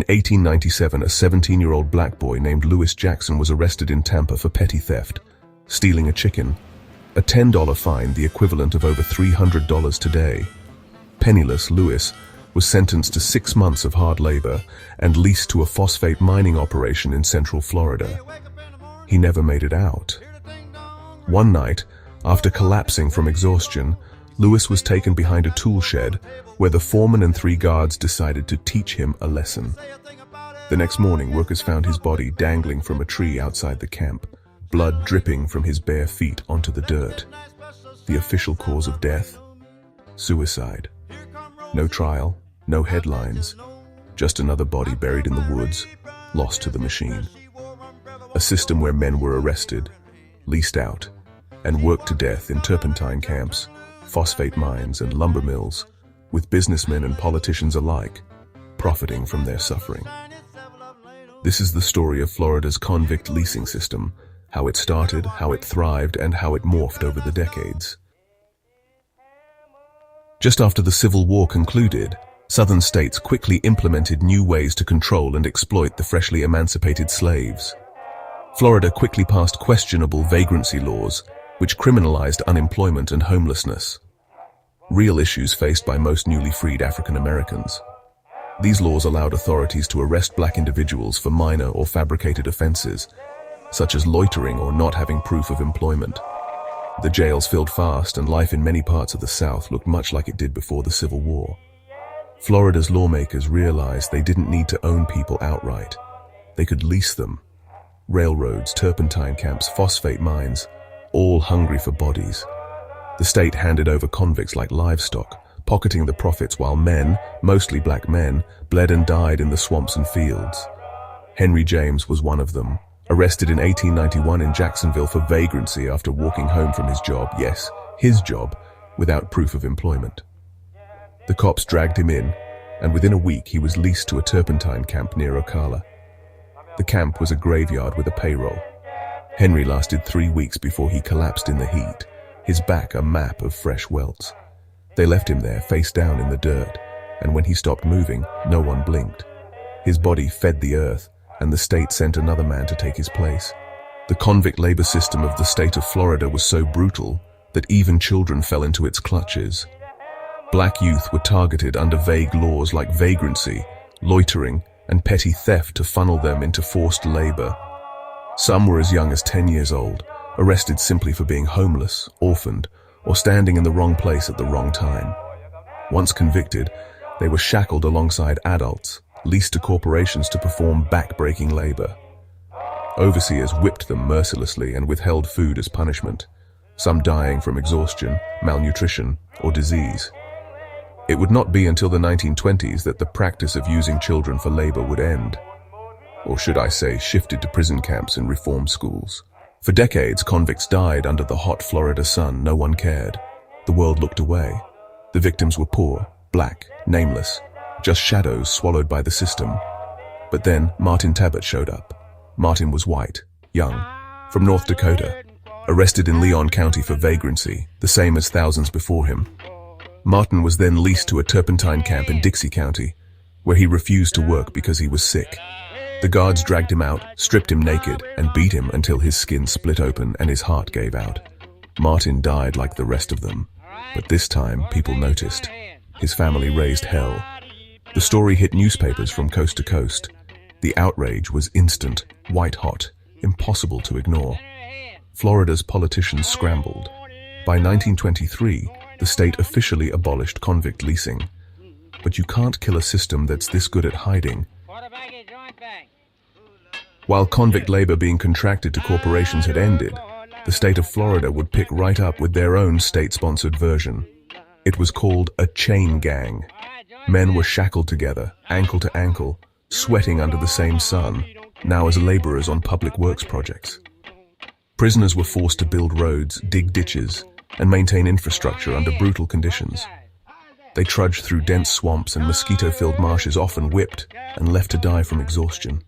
1897, a 17-year-old black boy named Lewis Jackson was arrested in Tampa for petty theft, stealing a chicken. A $10 fine, the equivalent of over $300 today. Penniless, Lewis was sentenced to 6 months of hard labor and leased to a phosphate mining operation in central Florida. He never made it out. One night, after collapsing from exhaustion, Lewis was taken behind a tool shed where the foreman and 3 guards decided to teach him a lesson. The next morning, workers found his body dangling from a tree outside the camp, blood dripping from his bare feet onto the dirt. The official cause of death? Suicide. No trial, no headlines, just another body buried in the woods, lost to the machine. A system where men were arrested, leased out, and worked to death in turpentine camps, phosphate mines, and lumber mills, with businessmen and politicians alike profiting from their suffering. This is the story of Florida's convict leasing system, how it started, how it thrived, and how it morphed over the decades. Just after the Civil War concluded, Southern states quickly implemented new ways to control and exploit the freshly emancipated slaves. Florida quickly passed questionable vagrancy laws, which criminalized unemployment and homelessness, real issues faced by most newly freed African Americans. These laws allowed authorities to arrest black individuals for minor or fabricated offenses, such as loitering or not having proof of employment. The jails filled fast, and life in many parts of the South looked much like it did before the Civil War. Florida's lawmakers realized they didn't need to own people outright. They could lease them. Railroads, turpentine camps, phosphate mines, all hungry for bodies. The state handed over convicts like livestock, pocketing the profits while men, mostly black men, bled and died in the swamps and fields. Henry James was one of them, arrested in 1891 in Jacksonville for vagrancy after walking home from his job, yes, his job, without proof of employment. The cops dragged him in, and within a week he was leased to a turpentine camp near Ocala. The camp was a graveyard with a payroll. Henry lasted 3 weeks before he collapsed in the heat, his back a map of fresh welts. They left him there, face down in the dirt, and when he stopped moving, no one blinked. His body fed the earth, and the state sent another man to take his place. The convict labor system of the state of Florida was so brutal that even children fell into its clutches. Black youth were targeted under vague laws like vagrancy, loitering, and petty theft to funnel them into forced labor. Some were as young as 10 years old, arrested simply for being homeless, orphaned, or standing in the wrong place at the wrong time. Once convicted, they were shackled alongside adults, leased to corporations to perform back-breaking labor. Overseers whipped them mercilessly and withheld food as punishment, some dying from exhaustion, malnutrition, or disease. It would not be until the 1920s that the practice of using children for labor would end. Or should I say, shifted to prison camps and reform schools. For decades, convicts died under the hot Florida sun. No one cared. The world looked away. The victims were poor, black, nameless, just shadows swallowed by the system. But then Martin Tabbitt showed up. Martin was white, young, from North Dakota, arrested in Leon County for vagrancy, the same as thousands before him. Martin was then leased to a turpentine camp in Dixie County, where he refused to work because he was sick. The guards dragged him out, stripped him naked, and beat him until his skin split open and his heart gave out. Martin died like the rest of them, but this time people noticed. His family raised hell. The story hit newspapers from coast to coast. The outrage was instant, white-hot, impossible to ignore. Florida's politicians scrambled. By 1923, the state officially abolished convict leasing. But you can't kill a system that's this good at hiding. While convict labor being contracted to corporations had ended, the state of Florida would pick right up with their own state-sponsored version. It was called a chain gang. Men were shackled together, ankle to ankle, sweating under the same sun, now as laborers on public works projects. Prisoners were forced to build roads, dig ditches, and maintain infrastructure under brutal conditions. They trudged through dense swamps and mosquito-filled marshes, often whipped and left to die from exhaustion.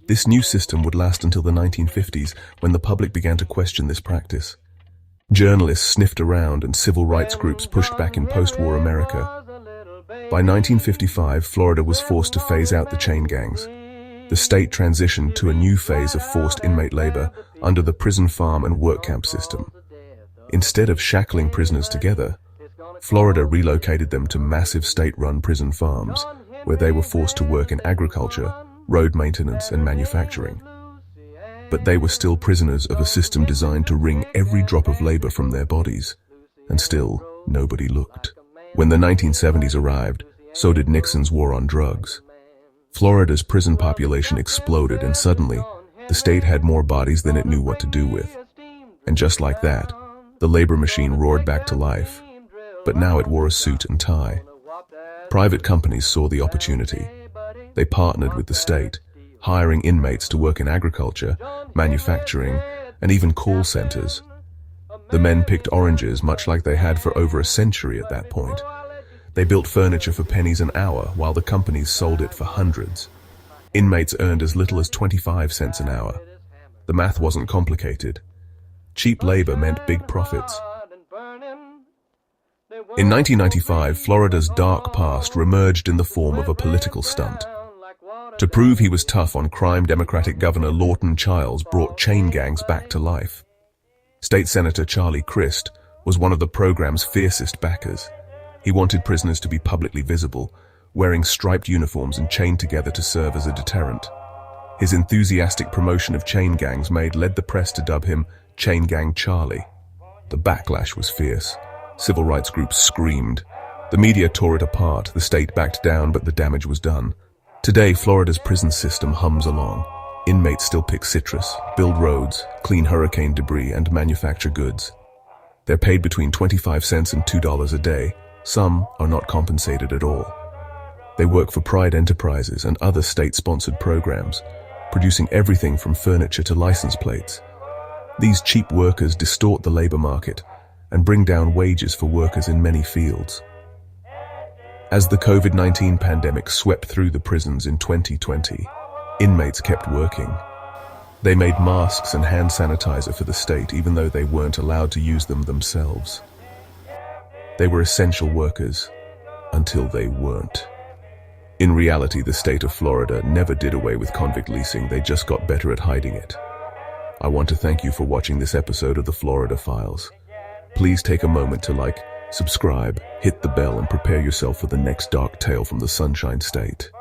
This new system would last until the 1950s, when the public began to question this practice. Journalists sniffed around and civil rights groups pushed back in post-war America. By 1955, Florida was forced to phase out the chain gangs. The state transitioned to a new phase of forced inmate labor under the prison farm and work camp system. Instead of shackling prisoners together, Florida relocated them to massive state-run prison farms, where they were forced to work in agriculture, road maintenance, and manufacturing. But they were still prisoners of a system designed to wring every drop of labor from their bodies, and still nobody looked. When the 1970s arrived, so did Nixon's war on drugs. Florida's prison population exploded, and suddenly, the state had more bodies than it knew what to do with. And just like that, the labor machine roared back to life. But now it wore a suit and tie. Private companies saw the opportunity. They partnered with the state, hiring inmates to work in agriculture, manufacturing, and even call centers. The men picked oranges much like they had for over a century at that point. They built furniture for pennies an hour while the companies sold it for hundreds. Inmates earned as little as 25 cents an hour. The math wasn't complicated. Cheap labor meant big profits. In 1995, Florida's dark past reemerged in the form of a political stunt. To prove he was tough on crime, Democratic Governor Lawton Chiles brought chain gangs back to life. State Senator Charlie Crist was one of the program's fiercest backers. He wanted prisoners to be publicly visible, wearing striped uniforms and chained together to serve as a deterrent. His enthusiastic promotion of chain gangs led the press to dub him Chain Gang Charlie. The backlash was fierce. Civil rights groups screamed. The media tore it apart. The state backed down, but the damage was done. Today, Florida's prison system hums along. Inmates still pick citrus, build roads, clean hurricane debris, and manufacture goods. They're paid between 25 cents and $2 a day. Some are not compensated at all. They work for Pride Enterprises and other state-sponsored programs, producing everything from furniture to license plates. These cheap workers distort the labor market and bring down wages for workers in many fields. As the COVID-19 pandemic swept through the prisons in 2020, inmates kept working. They made masks and hand sanitizer for the state, even though they weren't allowed to use them themselves. They were essential workers until they weren't. In reality, the state of Florida never did away with convict leasing. They just got better at hiding it. I want to thank you for watching this episode of the Florida Files. Please take a moment to like, subscribe, hit the bell, and prepare yourself for the next dark tale from the Sunshine State.